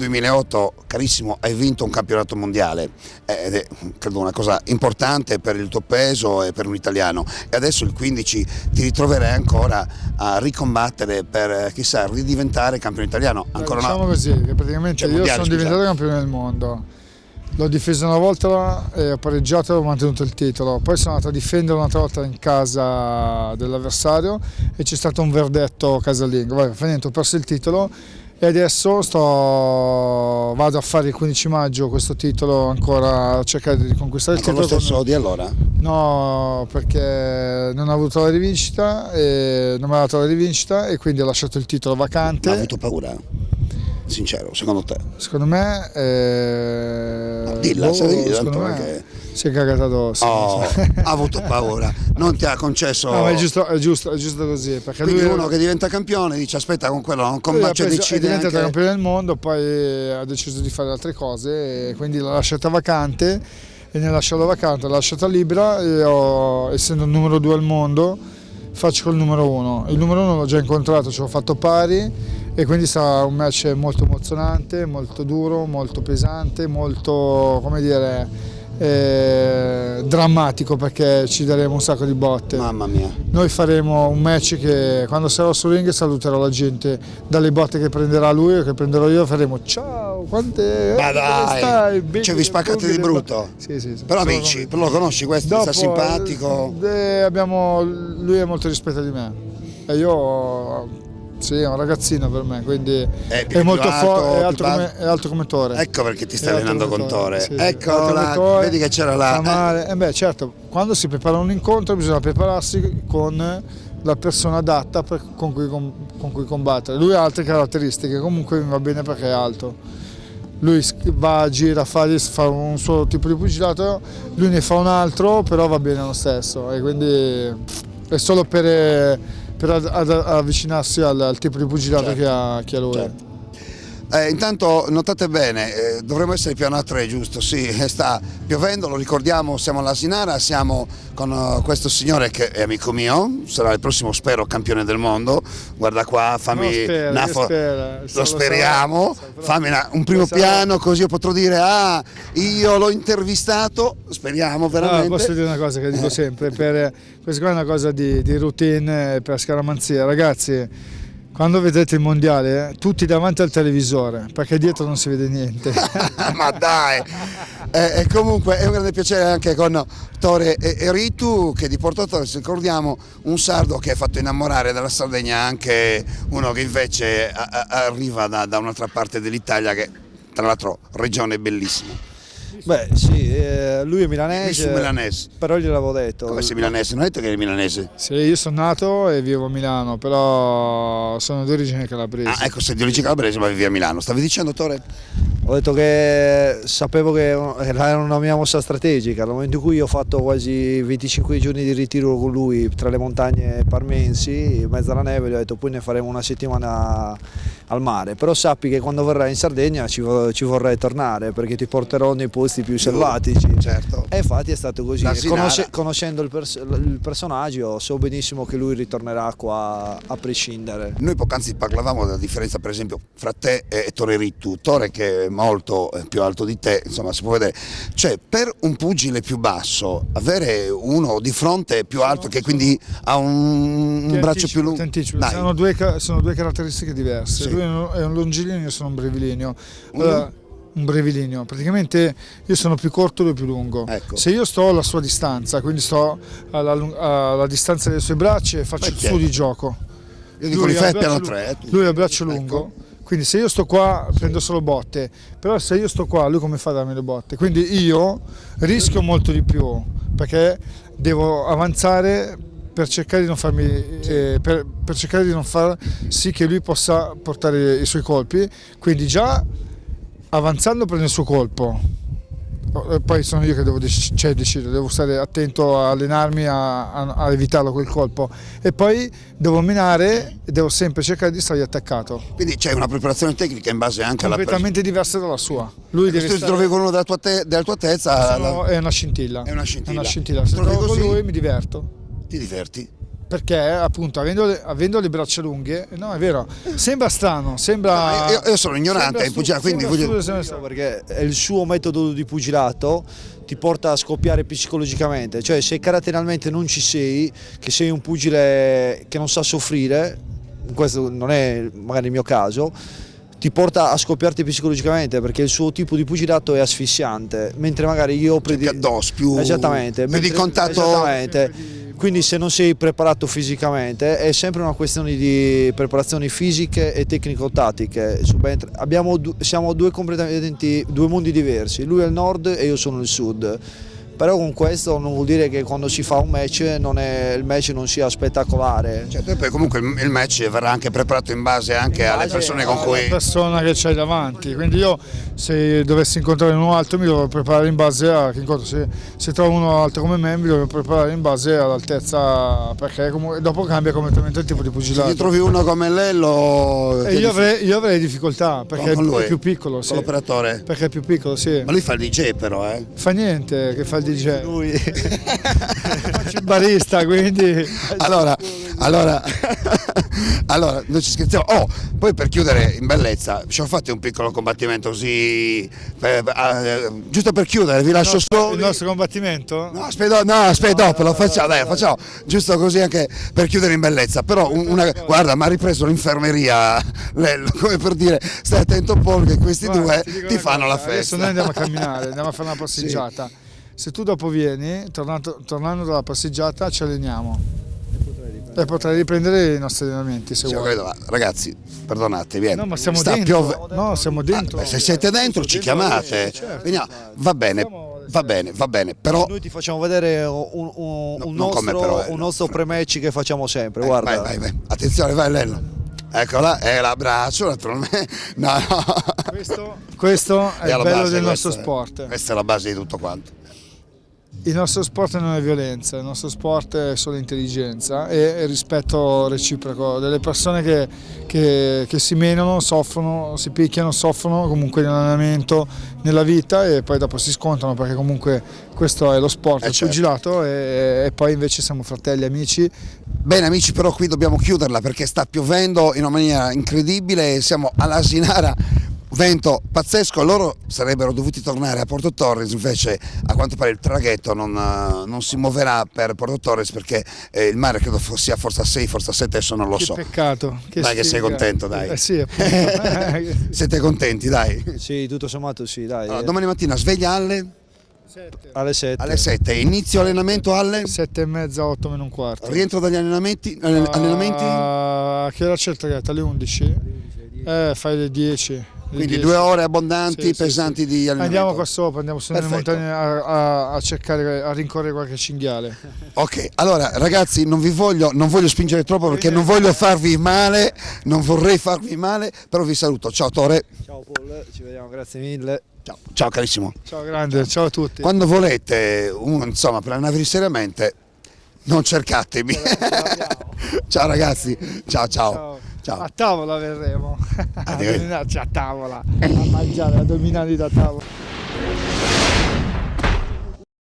2008, carissimo, hai vinto un campionato mondiale ed è credo una cosa importante per il tuo peso e per un italiano, e adesso il 15 ti ritroverai ancora a ricombattere per chissà ridiventare campione italiano. Ancora diciamo così, che praticamente io sono diventato campione del mondo, l'ho difeso una volta, ho pareggiato e ho mantenuto il titolo, poi sono andato a difendere un'altra volta in casa dell'avversario e c'è stato un verdetto casalingo, ho perso il titolo. E adesso vado a fare il 15 maggio questo titolo ancora a cercare di conquistare il titolo. Con lo stesso di allora? No, perché non ho avuto la rivincita, non mi ha dato la rivincita e quindi ho lasciato il titolo vacante. Ma hai avuto paura? Sincero, secondo te? Secondo me... dilla, secondo me perché... si è cagato addosso. Oh, ha avuto paura, non ti ha concesso... No, ma è giusto così. Perché quindi lui uno che diventa campione dice aspetta, con quello non combacia, è decide diventato anche... campione del mondo, poi ha deciso di fare altre cose e quindi l'ha lasciata vacante, e nel lasciarla vacante l'ha lasciata libera e essendo il numero 2 al mondo faccio col numero 1. Il numero 1 l'ho già incontrato, ci ho fatto pari e quindi sarà un match molto emozionante, molto duro, molto pesante, molto, come dire, drammatico, perché ci daremo un sacco di botte. Mamma mia. Noi faremo un match che quando sarò sul ring saluterò la gente dalle botte che prenderà lui o che prenderò io, faremo ciao, quante ma dai, stai? Cioè vi spaccate di brutto? Sì. Però amici, lo conosci questo? Dopo, sta simpatico? Lui è molto rispetto di me e io... Sì, è un ragazzino per me, quindi è molto forte, è alto come Tore. Ecco perché ti stai allenando con Tore. Sì, ecco, vedi che c'era la... beh, certo, quando si prepara un incontro bisogna prepararsi con la persona adatta con cui combattere. Lui ha altre caratteristiche, comunque mi va bene perché è alto. Lui va, gira, fa un suo tipo di pugilato, lui ne fa un altro, però va bene lo stesso. E quindi è solo per avvicinarsi al tipo di pugilato, certo, che ha lui. Certo. Intanto notate bene, dovremmo essere piano a 3, giusto? Sì, sta piovendo, lo ricordiamo, siamo all'Asinara, siamo con questo signore che è amico mio, sarà il prossimo, spero, campione del mondo. Guarda qua, fammi lo speriamo, fammi un primo piano così io potrò dire io l'ho intervistato, speriamo veramente. Posso dire una cosa che dico sempre, questa qua è una cosa di routine per scaramanzia, ragazzi. Quando vedrete il mondiale, tutti davanti al televisore, perché dietro non si vede niente. Ma dai! E comunque è un grande piacere anche con Tore e Ritu, che di Porto Torres, ricordiamo, un sardo che ha fatto innamorare della Sardegna anche uno che invece arriva da un'altra parte dell'Italia, che tra l'altro regione bellissima. Beh sì, lui è milanese, milanese, però gliel'avevo detto. Come sei milanese? Non hai detto che eri milanese? Sì, io sono nato e vivo a Milano, però sono di origine calabrese. Ecco, sei di origine calabrese ma vivi a Milano. Stavi dicendo, Tore? Ho detto che sapevo che era una mia mossa strategica, nel momento in cui io ho fatto quasi 25 giorni di ritiro con lui tra le montagne parmensi, in mezzo alla neve, gli ho detto poi ne faremo una settimana al mare, però sappi che quando verrai in Sardegna ci vorrai tornare perché ti porterò nei posti più selvatici. Certo. E infatti è stato così, conoscendo il personaggio so benissimo che lui ritornerà qua a prescindere. Noi poc'anzi parlavamo della differenza per esempio fra te e Tore Ritu. Tore che è molto più alto di te, insomma si può vedere, cioè per un pugile più basso avere uno di fronte più alto che quindi ha un braccio più lungo, sono due caratteristiche diverse. Sì. Lui è un longilineo, io sono un brevilineo. Un brevilineo, praticamente io sono più corto e lui più lungo. Ecco. Se io sto alla sua distanza, quindi sto alla distanza dei suoi bracci e faccio il suo di gioco. Io dico li fai piano 3. Lui ha il braccio lungo, quindi se io sto qua prendo solo botte, però se io sto qua lui come fa a darmi le botte? Quindi io rischio molto di più perché devo avanzare per cercare di non farmi per cercare di non far sì che lui possa portare i suoi colpi, quindi già avanzando prende il suo colpo, poi sono io che devo decidere, devo stare attento a allenarmi a evitarlo quel colpo e poi devo minare e devo sempre cercare di stargli attaccato. Quindi c'è una preparazione tecnica in base anche completamente diversa dalla sua. Lui deve se trovi con uno della tua altezza è una scintilla. È una scintilla. Se trovo con lui mi diverto. Ti diverti? perché appunto avendo le braccia lunghe, no è vero, sembra strano, sembra... Io sono ignorante in pugilato, quindi perché è il suo metodo di pugilato ti porta a scoppiare psicologicamente, cioè se caratterialmente non ci sei, che sei un pugile che non sa soffrire, questo non è magari il mio caso, ti porta a scoppiarti psicologicamente perché il suo tipo di pugilato è asfissiante, mentre magari io addosso più, esattamente, più di contatto, esattamente. Quindi se non sei preparato fisicamente è sempre una questione di preparazioni fisiche e tecnico-tattiche. Siamo due mondi diversi, lui è il nord e io sono il sud. Però con questo non vuol dire che quando si fa un match il match non sia spettacolare. Certo, e poi comunque il match verrà anche preparato in base anche alle persone con cui... alla persona che c'hai davanti, quindi io se dovessi incontrare uno alto mi devo preparare in base a che incontro, se trovo uno alto come me mi devo preparare in base all'altezza, perché dopo cambia completamente il tipo di pugilato. Se ti trovi uno come Lello... Io avrei difficoltà perché è più piccolo, sì. Con l'operatore? Perché è più piccolo, sì. Ma lui fa il DJ però, Fa niente, che fa il DJ. Lui Faccio il barista, quindi... Allora, noi ci scherziamo. Oh, poi per chiudere in bellezza, ci ho fatto un piccolo combattimento così, giusto per chiudere, vi lascio solo. Il nostro combattimento? No, aspetta, dopo lo facciamo, dai, facciamo, giusto così anche per chiudere in bellezza. Però guarda, mi ha ripreso l'infermeria, Lello, come per dire, stai attento Paul che questi due ti fanno la festa. Adesso noi andiamo a camminare, andiamo a fare una passeggiata. Sì. Se tu dopo vieni, tornando dalla passeggiata, ci alleniamo e potrai riprendere i nostri allenamenti se vuoi. Credo, ragazzi, perdonate, vieni. No, ma siamo dentro. No, siamo dentro. Se siete dentro ci chiamate. Certo. Veniamo. Va bene, però... Noi ti facciamo vedere un nostro pre-match che facciamo sempre, guarda. Vai. Attenzione, vai Lello. Eccola, è l'abbraccio, naturalmente. No. Questo è il bello del nostro sport. Questa è la base di tutto quanto. Il nostro sport non è violenza, il nostro sport è solo intelligenza e rispetto reciproco delle persone che si menano, soffrono, si picchiano, soffrono comunque nell'allenamento, nella vita e poi dopo si scontrano perché comunque questo è lo sport, il pugilato e poi invece siamo fratelli, amici. Bene amici, però qui dobbiamo chiuderla perché sta piovendo in una maniera incredibile e siamo all'Asinara. Vento pazzesco, loro sarebbero dovuti tornare a Porto Torres, invece a quanto pare il traghetto non si muoverà per Porto Torres perché il mare credo sia forza 6, forza 7, adesso non lo so. Che peccato. Dai che sei contento, dai. Sì, Siete contenti, dai? Sì, tutto sommato sì, dai. Allora, domani mattina sveglia alle 7. Alle 7, inizio allenamento alle 7:30, 8 meno un quarto. Rientro dagli allenamenti? A che ora c'è il traghetto? Alle 11? Fai le 10. Quindi 2 ore abbondanti, pesanti di allenamento. Andiamo qua sopra, andiamo su nelle montagne a cercare, a rincorrere qualche cinghiale. Ok, allora ragazzi non voglio spingere troppo perché non voglio farvi male, non vorrei farvi male, però vi saluto. Ciao Tore. Ciao Paul, ci vediamo, grazie mille. Ciao carissimo. Ciao grande, ciao a tutti. Quando volete, insomma, per allenarvi seriamente, non cercatemi. Ciao ragazzi, ciao. A tavola verremo, a dominarci a tavola, a mangiare, a dominarli da tavola.